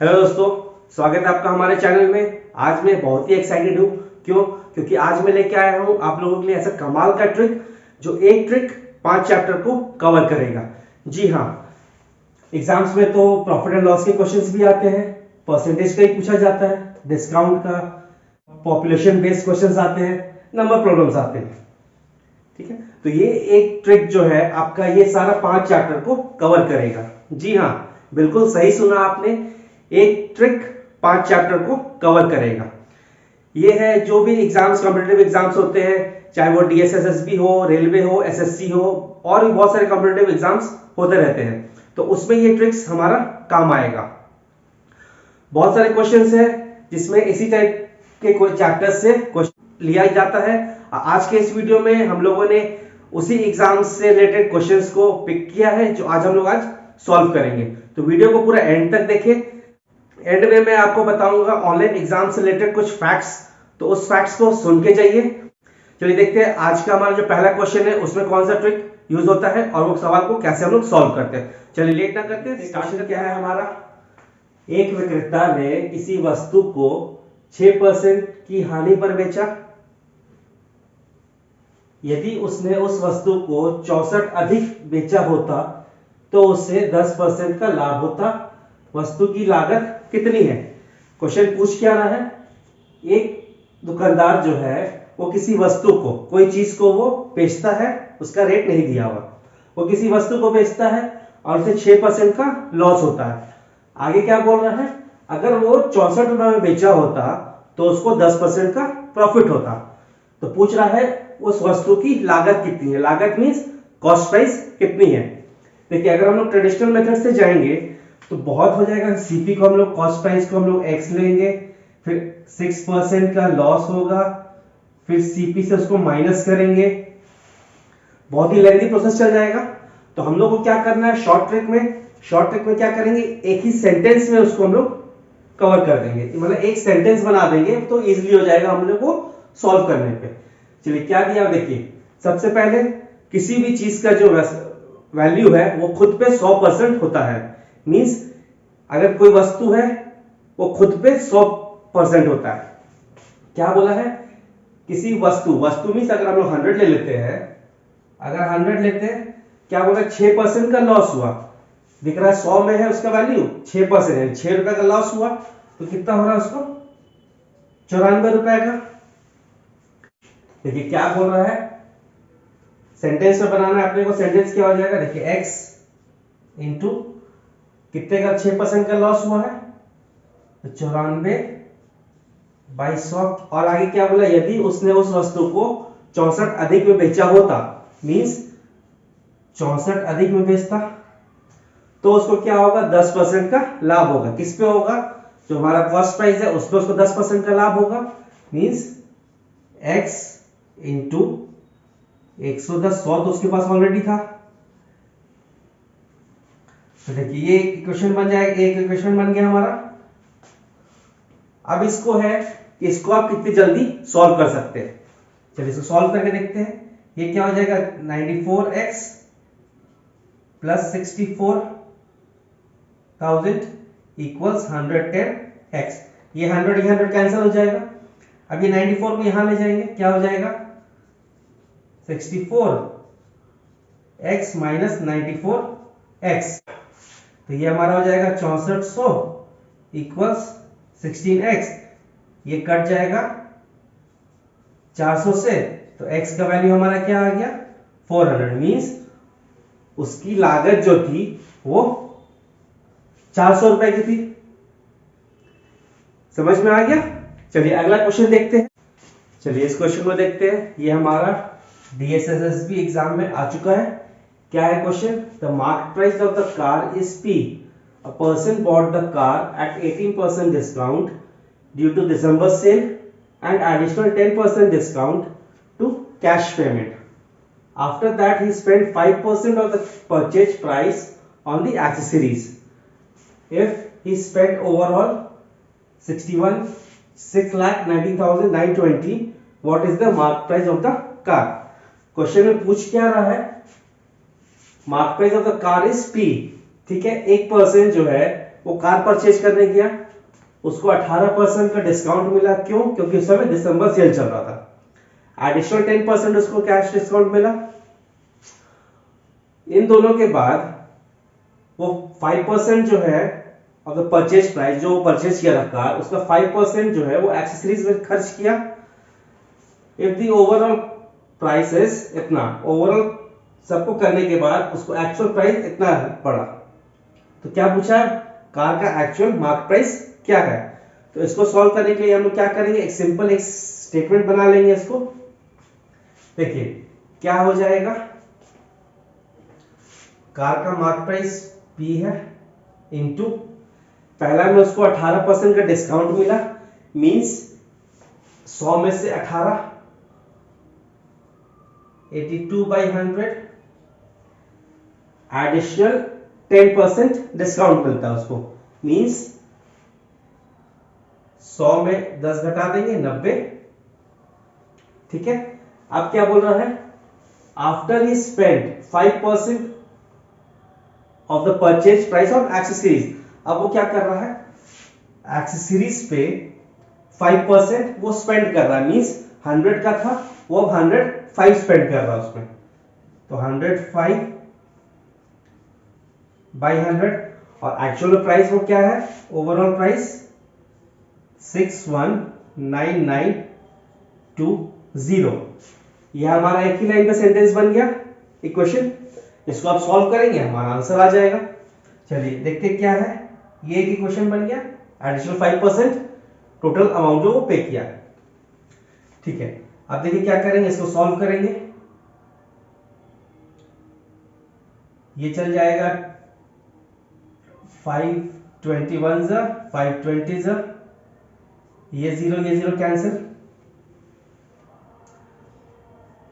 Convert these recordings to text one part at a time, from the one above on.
Hello दोस्तों, स्वागत है आपका हमारे चैनल में। आज मैं बहुत ही एक्साइटेड हूँ। क्यों? क्योंकि आज मैं लेके आया हूँ आप लोगों के लिए ऐसा कमाल का ट्रिक जो एक ट्रिक 5 चैप्टर को कवर करेगा। जी हाँ, एग्जाम्स में तो प्रॉफिट एंड लॉस के क्वेश्चंस भी आते हैं, परसेंटेज का ही पूछा जाता है, डिस्काउंट का, पॉपुलेशन बेस्ड क्वेश्चंस आते हैं, नंबर प्रॉब्लम्स आते हैं। ठीक है, तो ये एक ट्रिक जो है आपका ये सारा 5 चैप्टर को कवर करेगा। जी हाँ, बिल्कुल सही सुना आपने, एक ट्रिक 5 चैप्टर को कवर करेगा। ये है जो भी एग्जाम्स, कॉम्पिटिटिव एग्जाम्स होते हैं, चाहे वो डीएसएसएसबी हो, रेलवे हो, एसएससी हो, और भी बहुत सारे कॉम्पिटिटिव एग्जाम्स होते रहते हैं, तो उसमें ये ट्रिक्स हमारा काम आएगा। बहुत सारे क्वेश्चंस है जिसमें इसी टाइप के चैप्टर्स से क्वेश्चन लिया जाता है। आज के इस वीडियो में हम लोगों ने उसी एग्जाम से रिलेटेड क्वेश्चंस को पिक किया है जो आज हम लोग सॉल्व करेंगे। तो वीडियो को पूरा एंड तक देखें। एंड में मैं आपको बताऊंगा ऑनलाइन एग्जाम से रिलेटेड कुछ फैक्ट्स, तो उस फैक्ट्स को सुन के जाइए। चलिए देखते हैं आज का हमारा जो पहला क्वेश्चन है उसमें कौन सा ट्रिक यूज होता है और वो सवाल को कैसे हम लोग सॉल्व करते हैं। चलिए लेट ना करते, क्वेश्चन क्या है हमारा। एक विक्रेता ने किसी वस्तु को 6% की हानि पर बेचा। यदि उसने उस वस्तु को 64 अधिक बेचा होता तो उससे 10% का लाभ होता। वस्तु की लागत कितनी है? क्वेश्चन पूछ क्या रहा है, एक दुकानदार जो है वो किसी वस्तु को, कोई चीज को वो बेचता है, उसका रेट नहीं दिया हुआ, वो किसी वस्तु को बेचता है और उसे 6% का लॉस होता है। आगे क्या बोल रहा है, अगर वो 64 रुपए में बेचा होता तो उसको 10% का प्रॉफिट होता। तो पूछ रहा है उस वस्तु की लागत कितनी है। लागत मीन्स कॉस्ट प्राइस कितनी है। देखिए अगर हम लोग ट्रेडिशनल मेथड से जाएंगे तो बहुत हो जाएगा। सीपी को हम लोग, कॉस्ट प्राइस को हम लोग एक्स लेंगे, फिर 6% का लॉस होगा, फिर सीपी से उसको माइनस करेंगे, बहुत ही लेंथी प्रोसेस चल जाएगा। तो हम लोग को क्या करना है, शॉर्ट ट्रिक में क्या करेंगे, एक ही सेंटेंस में उसको हम लोग कवर कर देंगे, मतलब एक सेंटेंस बना देंगे तो इजीली हो जाएगा हम लोग को सॉल्व करने पे। चलिए क्या दिया, देखिए सबसे पहले किसी भी चीज का जो वैल्यू है वो खुद पे 100% होता है। मींस अगर कोई वस्तु है वो खुद पे 100% होता है। क्या बोला है, किसी वस्तु मीन्स अगर हम लोग 100 ले लेते हैं, अगर 100 लेते हैं, क्या बोला, 6% का लॉस हुआ। दिख रहा है 100 में है उसका वैल्यू 6% है, 6 रुपए का लॉस हुआ तो कितना हो रहा है उसको, 94 रुपए का। देखिए क्या बोल रहा है, सेंटेंस में बनाना है अपने को। सेंटेंस क्या हो जाएगा, देखिए x इंटू कितने का 6% का लॉस हुआ है, तो 94 बाई 100। और आगे क्या बोला, यदि उसने उस वस्तु को 64 अधिक में बेचा होता, मींस 64 अधिक में बेचता तो उसको क्या होगा, 10% का लाभ होगा। किस पे होगा, जो हमारा कॉस्ट प्राइस है उस पर उसको 10% का लाभ होगा। मींस x इंटू 110, 100 तो उसके पास ऑलरेडी था। तो देखिए ये इक्वेशन बन जाएगा, एक इक्वेशन बन गया हमारा। अब इसको है कि इसको आप कितनी जल्दी सॉल्व कर सकते हैं। चलिए इसको सॉल्व करके देखते हैं। ये क्या हो जाएगा, 94x प्लस 64,000 इक्वल्स 110x। ये 100 कैंसिल हो जाएगा। अब ये 94 को यहां ले जाएंगे, क्या हो जाएगा, 64x माइनस 94x। तो ये हमारा हो जाएगा 6400 इक्वल्स 16x। ये कट जाएगा 400 से, तो x का वैल्यू हमारा क्या आ गया, 400। मींस उसकी लागत जो थी वो 400 रुपए की थी। समझ में आ गया। चलिए अगला क्वेश्चन देखते हैं। चलिए इस क्वेश्चन को देखते हैं। ये हमारा डीएसएसएसबी एग्जाम में आ चुका है। क्या है question, the market price of the car is P. A person bought the car at 18% discount due to December sale and additional 10% discount to cash payment. After that, he spent 5% of the purchase price on the accessories. If he spent overall 6,19,920, what is the market price of the car? Question में पूछ क्या रहा है, market price of the car is P। ठीक है, एक person जो है वो कार परचेज करने गया, उसको 18% का डिस्काउंट मिला। क्यों? क्योंकि उस समय दिसंबर सेल चल रहा था। एडिशनल 10% उसको कैश डिस्काउंट मिला। इन दोनों के बाद वो 5% जो है अगर परचेज प्राइस जो परचेज किया था कार, उसका 5% जो है वो एक्सेसरीज में खर्च किया। If the overall price is इतना, ओवरऑल सबको करने के बाद उसको एक्चुअल प्राइस इतना पड़ा। तो क्या पूछा? कार का एक्चुअल मार्केट प्राइस क्या है। तो इसको सॉल्व करने के लिए हम लोग क्या करेंगे, एक सिंपल एक स्टेटमेंट बना लेंगे इसको। देखिए क्या हो जाएगा, कार का मार्केट प्राइस P है इनटू पहला में उसको 18% का डिस्काउंट मिला, मींस 100 में से 18 82/100 एडिशनल 10% डिस्काउंट मिलता है उसको, मींस 100 में 10 घटा देंगे 90। ठीक है, अब क्या बोल रहा है, after he spend 5% of the purchase price of accessories. अब वो क्या कर रहा है, एक्सेसरीज पे 5% वो स्पेंड कर रहा है, मींस 100 का था वो अब 105 स्पेंड कर रहा है उसमें। तो 105/100 और एक्चुअल प्राइस वो क्या है, ओवरऑल प्राइस 619920। यह हमारा एक ही लाइन में सेंटेंस बन गया इक्वेशन। इसको आप सॉल्व करेंगे हमारा आंसर आ जाएगा। चलिए देखते क्या है, ये एक इक्वेशन बन गया, एडिशनल 5% टोटल अमाउंट जो वो पे किया। ठीक है, अब देखिए क्या करेंगे, इसको सॉल्व करेंगे। ये चल जाएगा 521 520, ये जीरो कैंसिल,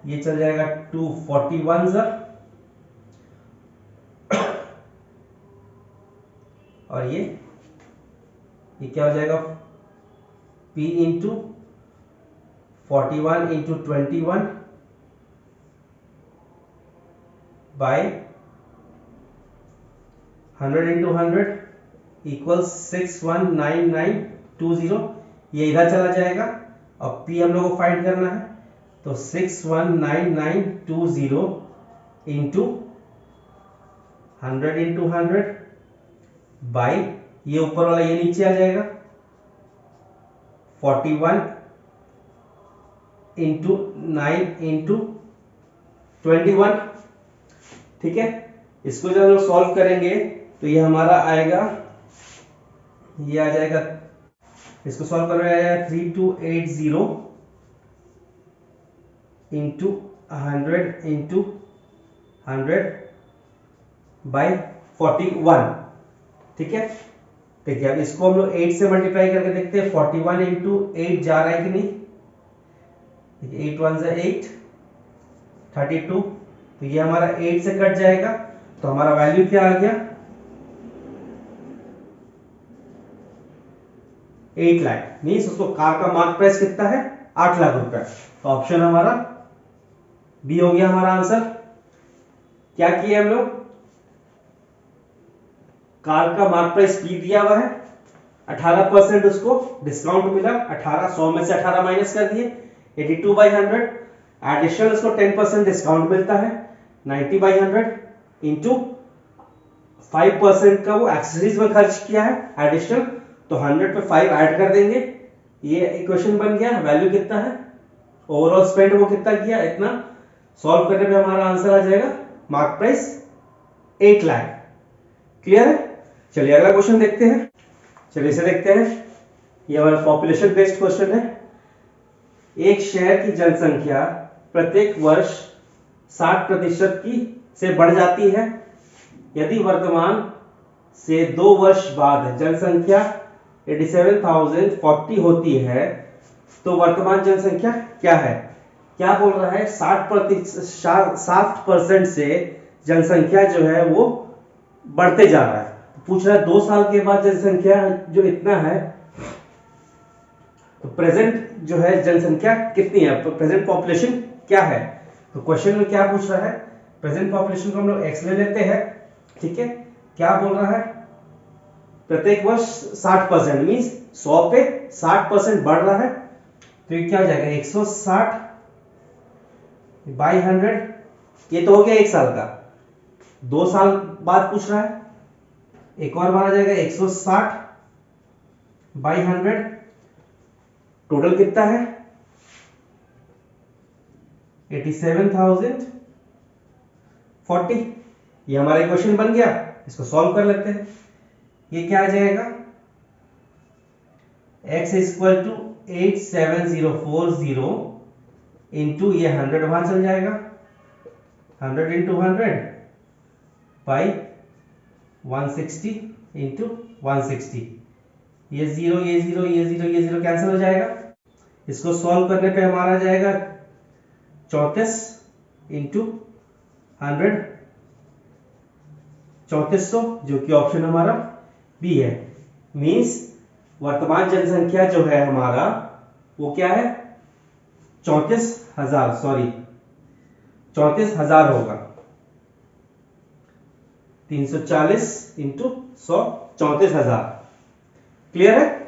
ये चल जाएगा 241 और ये क्या हो जाएगा, P into 41 into 21 by 100 into 100 equal 619920। ये इधर चला जाएगा और P हम लोग को फाइंड करना है, तो 619920 इंटू 100 इंटू 100 बाई ये ऊपर वाला ये नीचे आ जाएगा 41 इंटू 9 इंटू 21। ठीक है, इसको जब हम सॉल्व करेंगे तो ये हमारा आएगा, ये आ जाएगा, इसको सॉल्व करने आएगा 3280 इंटू 100 इंटू 100 बाई 41। ठीक है, देखिए अब इसको हम लोग 8 से मल्टीप्लाई करके देखते हैं, 41 इंटू 8 जा रहा है कि नहीं। 8 1 जा 8 32, तो ये हमारा 8 से कट जाएगा, तो हमारा वैल्यू क्या आ गया, 8 लाख। मीन्स उसको कार का मार्केट प्राइस कितना है, 8 लाख रुपए। तो ऑप्शन हमारा बी हो गया हमारा आंसर। क्या किया हम लोग, कार का मार्केट प्राइस P दिया हुआ है, 18% उसको डिस्काउंट मिला, 18 100 में से 18 माइनस कर दिए 82/100, एडिशनल उसको 10% डिस्काउंट मिलता है 90/100 इंटू 5% का वो एक्सेसरीज में खर्च किया है एडिशनल, तो 100 पे 5 ऐड कर देंगे, ये इक्वेशन बन गया। वैल्यू कितना है, ओवरऑल स्पेंड वो कितना किया, इतना। सॉल्व करने पे हमारा आंसर आ जाएगा मार्केट प्राइस 8 लाख। क्लियर है। चलिए अगला क्वेश्चन देखते हैं। चलिए इसे देखते हैं, ये हमारा पॉपुलेशन बेस्ड क्वेश्चन है। एक शहर की जनसंख्या प्रत्येक वर्ष 60% की से बढ़ जाती है। यदि वर्तमान से 2 वर्ष बाद जनसंख्या 87,040 होती है तो वर्तमान जनसंख्या क्या है। क्या बोल रहा है, 60% से जनसंख्या जो है वो बढ़ते जा रहा है। पूछ रहा है 2 साल के बाद जनसंख्या जो इतना है, तो प्रेजेंट जो है जनसंख्या कितनी है, प्रेजेंट पॉपुलेशन क्या है। तो क्वेश्चन में क्या पूछ रहा है, प्रेजेंट पॉपुलेशन को हम लोग x ले लेते हैं। ठीक है, क्या बोल रहा है, प्रत्येक वर्ष 60%, मीन्स 100 पे 60% बढ़ रहा है। तो ये क्या हो जाएगा 160 बाई 100, ये तो हो गया 1 साल का। 2 साल बाद पूछ रहा है, एक और माना जाएगा 160 बाई 100, टोटल कितना है 87,040। ये हमारा इक्वेशन बन गया, इसको सॉल्व कर लेते हैं। ये क्या आ जाएगा, x इक्वल टू 87040 इंटू ये 100 वहां चल जाएगा, 100 इंटू 100 बाई 160 इंटू 160, ये जीरो ये जीरो ये जीरो ये जीरो कैंसिल हो जाएगा। इसको सॉल्व करने पे हमारा जाएगा 34 इंटू 100, 3400, जो कि ऑप्शन हमारा बी है। मीन्स वर्तमान जनसंख्या जो है हमारा वो क्या है 34,000, सॉरी 34,000 होगा, 340 इंटू 100, 34,000। क्लियर है।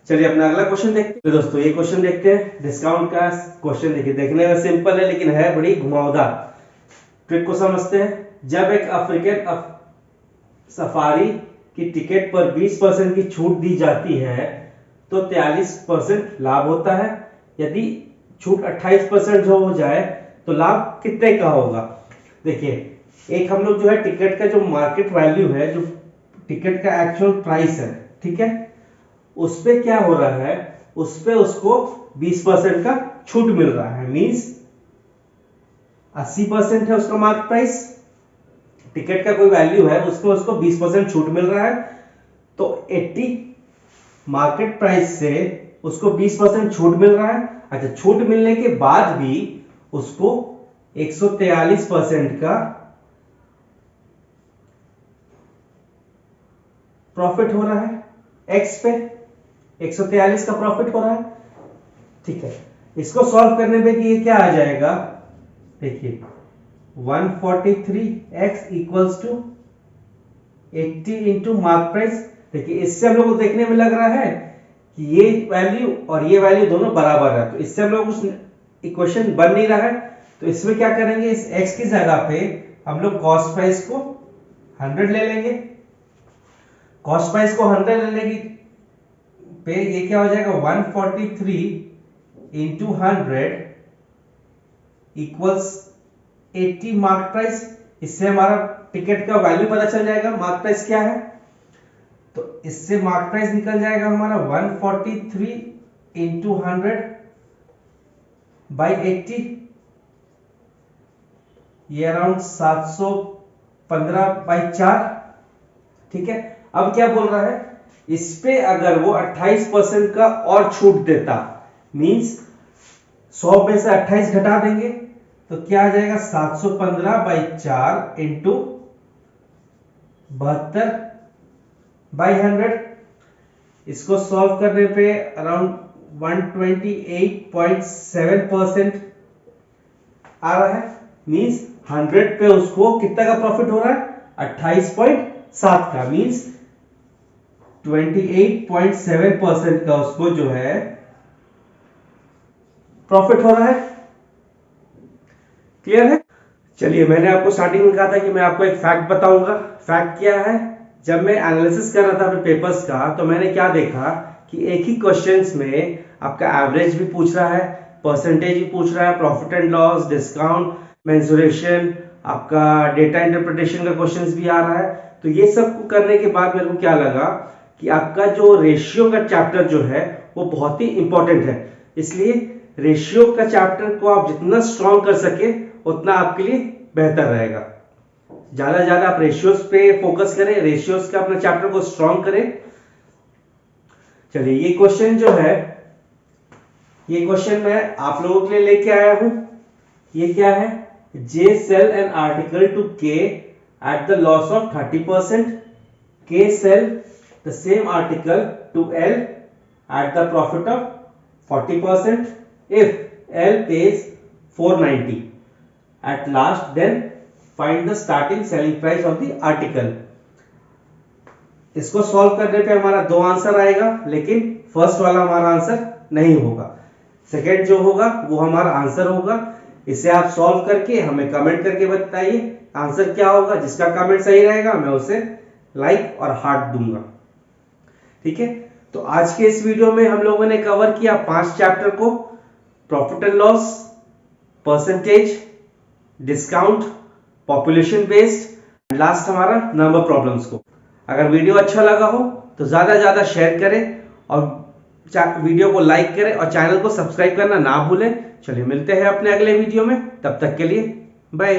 चलिए अपना अगला क्वेश्चन देखते हैं। तो दोस्तों ये क्वेश्चन देखते हैं, डिस्काउंट का क्वेश्चन। देखिए देखने में सिंपल है लेकिन है बड़ी घुमावदार। ट्रिक को समझते हैं। जब एक अफ्रीकन सफारी की टिकट पर 20% की छूट दी जाती है तो 43% लाभ होता है। यदि छूट 28% जो हो जाए तो लाभ कितने का होगा। देखिए एक हम लोग जो है टिकट का जो मार्केट वैल्यू है, जो टिकट का एक्चुअल प्राइस है, ठीक है, उस पे क्या हो रहा है, उस पे उसको 20% का छूट मिल रहा है। मींस 80% है उसका मार्केट प्राइस, टिकट का कोई वैल्यू है, उसमें उसको 20% छूट मिल रहा है। तो 80 मार्केट प्राइस से उसको 20% छूट मिल रहा है। अच्छा, छूट मिलने के बाद भी उसको 143% का प्रॉफिट हो रहा है। एक्स पे 143 का प्रॉफिट हो रहा है, ठीक है। इसको सॉल्व करने पे कि ये क्या आ जाएगा, देखिए 143x equals to 80 into mark price. देखिए इससे हम लोग को देखने में लग रहा है कि ये वैल्यू और ये वैल्यू दोनों बराबर है, तो इससे हम लोग उस इक्वेशन बन नहीं रहा है। तो इसमें क्या करेंगे, इस x की जगह पे हम लोग कॉस्ट प्राइस को 100 ले लेंगे। कॉस्ट प्राइस को 100 लेने की पे ये क्या हो जाएगा 143 इंटू 100 इक्वल्स 80 मार्क प्राइस। इससे हमारा टिकट का वैल्यू पता चल जाएगा, मार्क प्राइस क्या है। तो इससे मार्क प्राइस निकल जाएगा हमारा 143 इंटू 100 बाई 80, ये अराउंड 715 बाई 4, ठीक है। अब क्या बोल रहा है, इस पे अगर वो 28% का और छूट देता, मींस 100 में से 28 घटा देंगे तो क्या आ जाएगा 715 बाई 4 इंटू 72 बाई 100। इसको सॉल्व करने पे अराउंड 128.7% आ रहा है। मींस 100 पे उसको कितना का प्रॉफिट हो रहा है 28.7 का, मींस 28.7% का उसको जो है प्रॉफिट हो रहा है। क्लियर है। चलिए मैंने आपको स्टार्टिंग में कहा था कि मैं आपको एक फैक्ट बताऊंगा। फैक्ट क्या है, जब मैं एनालिसिस कर रहा था अपने पेपर्स का तो मैंने क्या देखा कि एक ही क्वेश्चंस में आपका एवरेज भी पूछ रहा है, परसेंटेज भी पूछ रहा है, profit and loss, discount, mensuration, आपका डेटा इंटरप्रिटेशन का क्वेश्चंस भी आ रहा है। तो ये सब करने के बाद मेरे को क्या लगा कि आपका जो रेशियो का चैप्टर जो है वो बहुत ही इंपॉर्टेंट है। इसलिए रेशियो का चैप्टर को आप जितना स्ट्रॉन्ग कर सके उतना आपके लिए बेहतर रहेगा। ज्यादा ज्यादा आप रेशियोज पे फोकस करें, रेशियोज का अपने चैप्टर को स्ट्रॉन्ग करें। चलिए ये क्वेश्चन जो है, ये क्वेश्चन मैं आप लोगों के लिए लेके आया हूं। ये क्या है, J sell an article to K at the loss of 30%, K sell the same article to L at the profit of 40%, if L pays 490 at last, then find the starting selling price of the article. इसको solve करने पे हमारा 2 answer आएगा, लेकिन first वाला हमारा answer नहीं होगा। सेकंड जो होगा वो हमारा आंसर होगा। इसे आप सॉल्व करके हमें कमेंट करके बताइए आंसर क्या होगा। जिसका कमेंट सही रहेगा मैं उसे लाइक और हार्ट दूंगा। ठीक है, तो आज के इस वीडियो में हम लोगों ने कवर किया 5 चैप्टर को, profit and loss, percentage, discount, population based, last हमारा नंबर प्रॉब्लम्स को। अगर वीडियो अच्छा लगा हो तो ज्यादा शेयर करें और वीडियो को लाइक करें और चैनल को सब्सक्राइब करना ना भूलें। चलिए मिलते हैं अपने अगले वीडियो में, तब तक के लिए बाय।